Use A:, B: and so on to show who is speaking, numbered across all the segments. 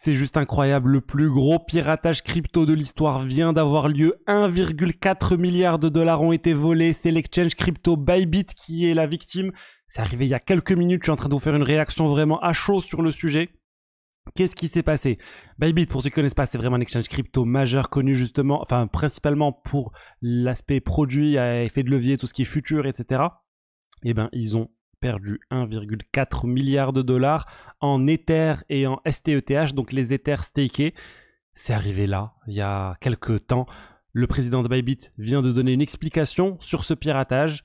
A: C'est juste incroyable, le plus gros piratage crypto de l'histoire vient d'avoir lieu. 1,4 milliard de dollars ont été volés. C'est l'exchange crypto Bybit qui est la victime. C'est arrivé il y a quelques minutes, je suis en train de vous faire une réaction vraiment à chaud sur le sujet. Qu'est-ce qui s'est passé? Bybit, pour ceux qui ne connaissent pas, c'est vraiment un exchange crypto majeur connu justement, enfin principalement pour l'aspect produit à effet de levier, tout ce qui est futur, etc. Eh ben, ils ont perdu 1,4 milliard de dollars en Ether et en STETH, donc les Ethers stakés. C'est arrivé là, il y a quelques temps. Le président de Bybit vient de donner une explication sur ce piratage.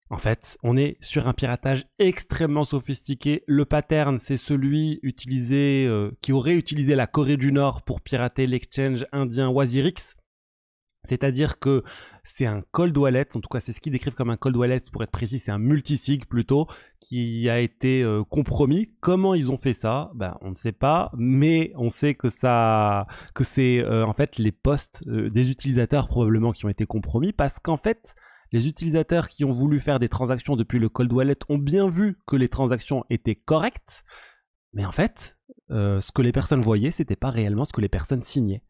A: En fait, on est sur un piratage extrêmement sophistiqué. Le pattern, c'est celui utilisé, qui aurait utilisé la Corée du Nord pour pirater l'exchange indien Wazirix. C'est-à-dire que c'est un cold wallet, en tout cas c'est ce qu'ils décrivent comme un cold wallet, pour être précis c'est un multisig plutôt, qui a été compromis. Comment ils ont fait ça? Ben, on ne sait pas, mais on sait que c'est en fait les posts des utilisateurs probablement qui ont été compromis, parce qu'en fait les utilisateurs qui ont voulu faire des transactions depuis le cold wallet ont bien vu que les transactions étaient correctes, mais en fait ce que les personnes voyaient c'était pas réellement ce que les personnes signaient.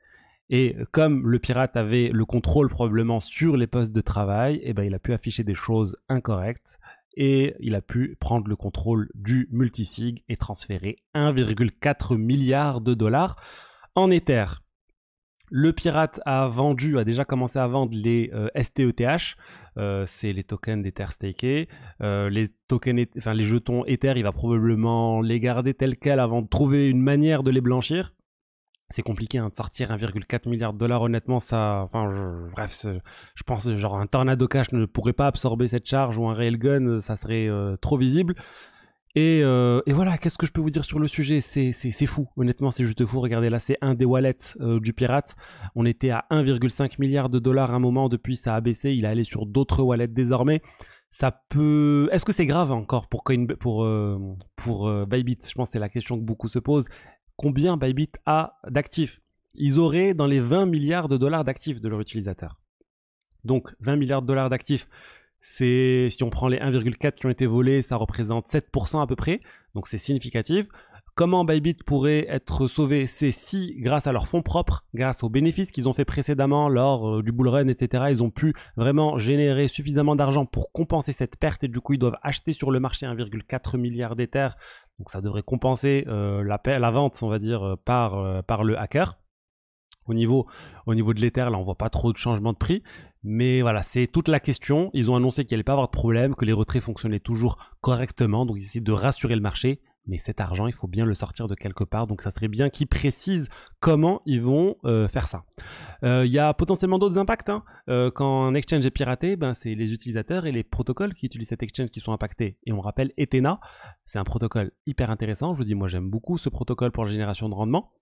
A: Et comme le pirate avait le contrôle probablement sur les postes de travail, eh ben il a pu afficher des choses incorrectes et il a pu prendre le contrôle du multisig et transférer 1,4 milliard de dollars en Ether. Le pirate a déjà commencé à vendre les STETH, c'est les tokens d'Ether stakés. Les jetons Ether, il va probablement les garder tels quels avant de trouver une manière de les blanchir. C'est compliqué de sortir 1,4 milliard de dollars, honnêtement, je pense genre un Tornado Cash ne pourrait pas absorber cette charge, ou un Railgun, ça serait trop visible. Et voilà, qu'est-ce que je peux vous dire sur le sujet? C'est fou, honnêtement, c'est juste fou. Regardez, là, c'est un des wallets du pirate. On était à 1,5 milliard de dollars à un moment, depuis ça a baissé, il est allé sur d'autres wallets désormais. Est-ce que c'est grave encore pour Bybit? Je pense que c'est la question que beaucoup se posent. Combien Bybit a d'actifs? Ils auraient dans les 20 milliards de dollars d'actifs de leurs utilisateurs. Donc 20 milliards de dollars d'actifs, si on prend les 1,4 qui ont été volés, ça représente 7% à peu près, donc c'est significatif. Comment Bybit pourrait être sauvé? C'est si, grâce à leurs fonds propres, grâce aux bénéfices qu'ils ont fait précédemment lors du bull run, etc., ils ont pu vraiment générer suffisamment d'argent pour compenser cette perte, et du coup ils doivent acheter sur le marché 1,4 milliard d'Ether. Donc ça devrait compenser la vente, on va dire, par le hacker. Au niveau de l'Ether, là on voit pas trop de changement de prix, mais voilà, c'est toute la question. Ils ont annoncé qu'il allait pas avoir de problème, que les retraits fonctionnaient toujours correctement, donc ils essaient de rassurer le marché. Mais cet argent, il faut bien le sortir de quelque part, donc ça serait bien qu'ils précisent comment ils vont faire ça. Il y a potentiellement d'autres impacts. Quand un exchange est piraté, c'est les utilisateurs et les protocoles qui utilisent cet exchange qui sont impactés. Et on rappelle Ethena, c'est un protocole hyper intéressant. Je vous dis, moi j'aime beaucoup ce protocole pour la génération de rendement.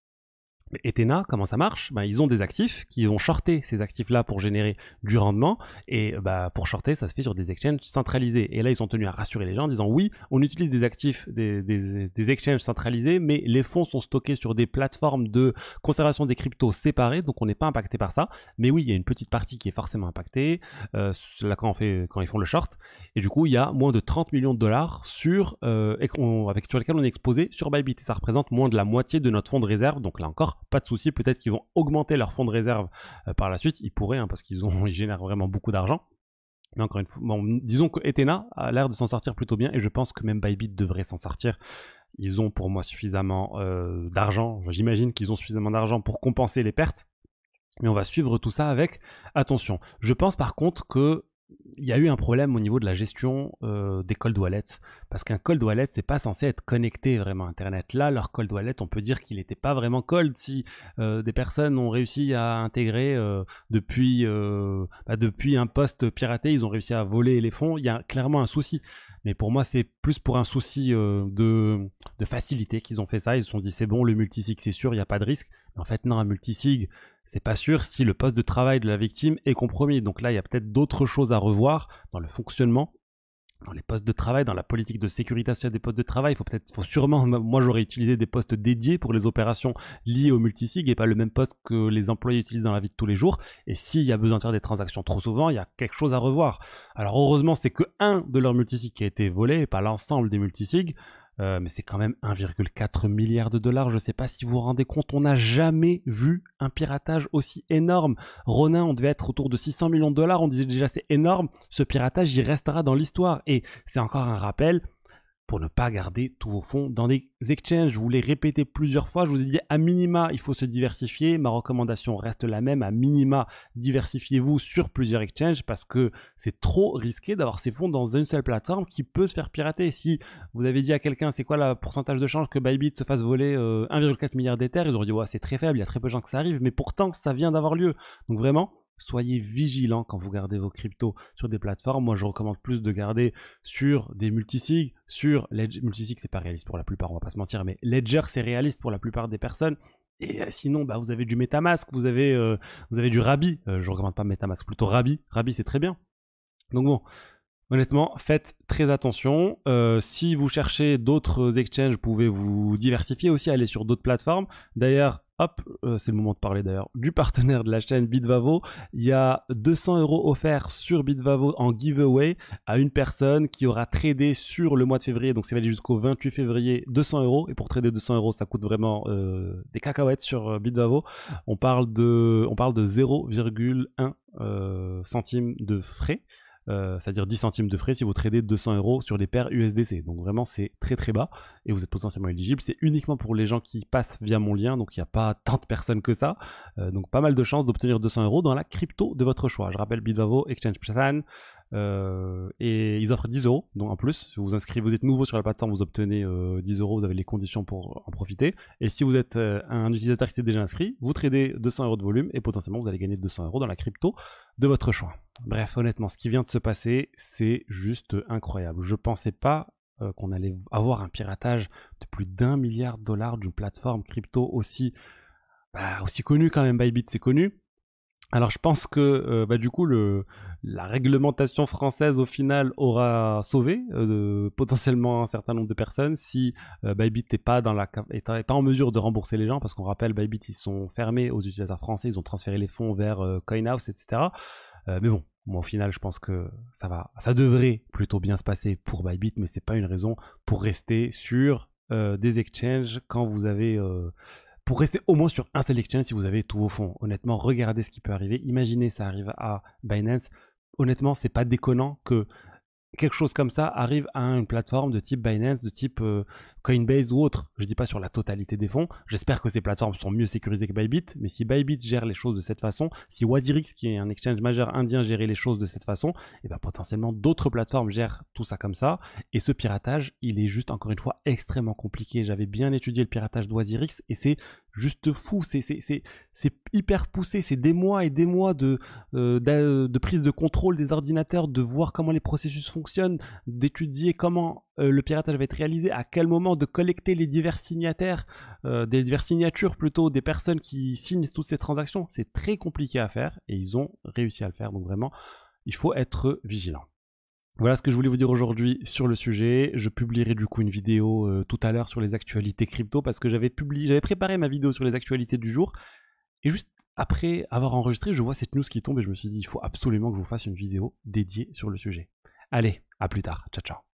A: Ethena, comment ça marche? Ils ont des actifs qui vont shorter ces actifs-là pour générer du rendement. Et pour shorter, ça se fait sur des exchanges centralisés. Et là, ils sont tenus à rassurer les gens en disant oui, on utilise des actifs, des exchanges centralisés, mais les fonds sont stockés sur des plateformes de conservation des cryptos séparées, donc on n'est pas impacté par ça. Mais oui, il y a une petite partie qui est forcément impactée là quand ils font le short. Et du coup, il y a moins de 30 millions de dollars sur lesquels on est exposé sur Bybit. Et ça représente moins de la moitié de notre fonds de réserve. Donc là encore, pas de souci, peut-être qu'ils vont augmenter leur fonds de réserve par la suite, ils pourraient parce qu'ils génèrent vraiment beaucoup d'argent. Mais encore une fois, disons que Ethena a l'air de s'en sortir plutôt bien, et je pense que même Bybit devrait s'en sortir. Ils ont pour moi suffisamment d'argent, j'imagine qu'ils ont suffisamment d'argent pour compenser les pertes, mais on va suivre tout ça avec attention. Je pense par contre que il y a eu un problème au niveau de la gestion des cold wallets, parce qu'un cold wallet c'est pas censé être connecté vraiment à internet. Là, leur cold wallet, on peut dire qu'il n'était pas vraiment cold si des personnes ont réussi à intégrer depuis un poste piraté, ils ont réussi à voler les fonds. Il y a clairement un souci, mais pour moi c'est plus pour un souci de facilité qu'ils ont fait ça. Ils se sont dit c'est bon, le multisig c'est sûr, il n'y a pas de risque. Mais en fait non, un multisig c'est pas sûr si le poste de travail de la victime est compromis. Donc là, il y a peut-être d'autres choses à revoir dans le fonctionnement, dans les postes de travail, dans la politique de sécurité associée des postes de travail. Faut sûrement, moi j'aurais utilisé des postes dédiés pour les opérations liées au multisig et pas le même poste que les employés utilisent dans la vie de tous les jours. Et s'il y a besoin de faire des transactions trop souvent, il y a quelque chose à revoir. Alors heureusement, c'est que un de leurs multisigs qui a été volé et pas l'ensemble des multisigs. mais c'est quand même 1,4 milliard de dollars. Je ne sais pas si vous vous rendez compte, on n'a jamais vu un piratage aussi énorme. Ronin, on devait être autour de 600 millions de dollars, on disait déjà c'est énorme. Ce piratage, il restera dans l'histoire. Et c'est encore un rappel pour ne pas garder tous vos fonds dans des exchanges. Je vous l'ai répété plusieurs fois, je vous ai dit à minima, il faut se diversifier. Ma recommandation reste la même, à minima, diversifiez-vous sur plusieurs exchanges parce que c'est trop risqué d'avoir ces fonds dans une seule plateforme qui peut se faire pirater. Si vous avez dit à quelqu'un, c'est quoi le pourcentage de chance que Bybit se fasse voler 1,4 milliard d'Ether, ils auraient dit, ouais, c'est très faible, il y a très peu de gens que ça arrive, mais pourtant, ça vient d'avoir lieu. Donc vraiment, soyez vigilants quand vous gardez vos cryptos sur des plateformes. Moi, je recommande plus de garder sur des multisig, sur Ledger. Multisig, c'est pas réaliste pour la plupart, on va pas se mentir, mais Ledger, c'est réaliste pour la plupart des personnes. Et sinon, bah, vous avez du MetaMask, vous avez du Rabi. Je recommande pas MetaMask, plutôt Rabi. Rabi, c'est très bien. Donc bon, honnêtement, faites très attention. Si vous cherchez d'autres exchanges, vous pouvez vous diversifier aussi, aller sur d'autres plateformes. D'ailleurs, hop, c'est le moment de parler d'ailleurs du partenaire de la chaîne Bitvavo. Il y a 200 € offerts sur Bitvavo en giveaway à une personne qui aura tradé sur le mois de février. Donc c'est valide jusqu'au 28 février, 200 €. Et pour trader 200 €, ça coûte vraiment des cacahuètes sur Bitvavo. On parle de 0,1 centime de frais. C'est-à-dire 10 centimes de frais si vous tradez 200 € sur les paires USDC. Donc vraiment, c'est très très bas et vous êtes potentiellement éligible. C'est uniquement pour les gens qui passent via mon lien, donc il n'y a pas tant de personnes que ça. Donc pas mal de chances d'obtenir 200 € dans la crypto de votre choix. Je rappelle Bitvavo, Exchange Plan. Et ils offrent 10 €. Donc en plus, si vous vous inscrivez, vous êtes nouveau sur la plateforme, vous obtenez 10 €, vous avez les conditions pour en profiter. Et si vous êtes un utilisateur qui s'est déjà inscrit, vous tradez 200 € de volume et potentiellement vous allez gagner 200 € dans la crypto de votre choix. Bref, honnêtement, ce qui vient de se passer, c'est juste incroyable. Je pensais pas qu'on allait avoir un piratage de plus d'1 milliard de dollars d'une plateforme crypto aussi connue quand même. Bybit, c'est connu. Alors je pense que du coup la réglementation française au final aura sauvé potentiellement un certain nombre de personnes si Bybit n'est pas en mesure de rembourser les gens, parce qu'on rappelle Bybit, ils sont fermés aux utilisateurs français, ils ont transféré les fonds vers CoinHouse, etc. Mais bon, moi au final je pense que ça devrait plutôt bien se passer pour Bybit, mais c'est pas une raison pour rester sur des exchanges quand vous avez pour rester au moins sur un seul exchange si vous avez tous vos fonds. Honnêtement, regardez ce qui peut arriver. Imaginez ça arrive à Binance. Honnêtement, c'est pas déconnant que quelque chose comme ça arrive à une plateforme de type Binance, de type Coinbase ou autre. Je dis pas sur la totalité des fonds. J'espère que ces plateformes sont mieux sécurisées que Bybit, mais si Bybit gère les choses de cette façon, si WazirX, qui est un exchange majeur indien, gérait les choses de cette façon, et ben potentiellement d'autres plateformes gèrent tout ça comme ça. Et ce piratage, il est juste encore une fois extrêmement compliqué. J'avais bien étudié le piratage de WazirX et c'est juste fou. C'est hyper poussé. C'est des mois et des mois de prise de contrôle des ordinateurs, de voir comment les processus fonctionnent, d'étudier comment le piratage va être réalisé, à quel moment, de collecter les divers signataires, des diverses signatures plutôt, des personnes qui signent toutes ces transactions. C'est très compliqué à faire et ils ont réussi à le faire. Donc vraiment, il faut être vigilant. Voilà ce que je voulais vous dire aujourd'hui sur le sujet. Je publierai du coup une vidéo tout à l'heure sur les actualités crypto parce que j'avais préparé ma vidéo sur les actualités du jour et juste après avoir enregistré, je vois cette news qui tombe et je me suis dit il faut absolument que je vous fasse une vidéo dédiée sur le sujet. Allez, à plus tard. Ciao, ciao.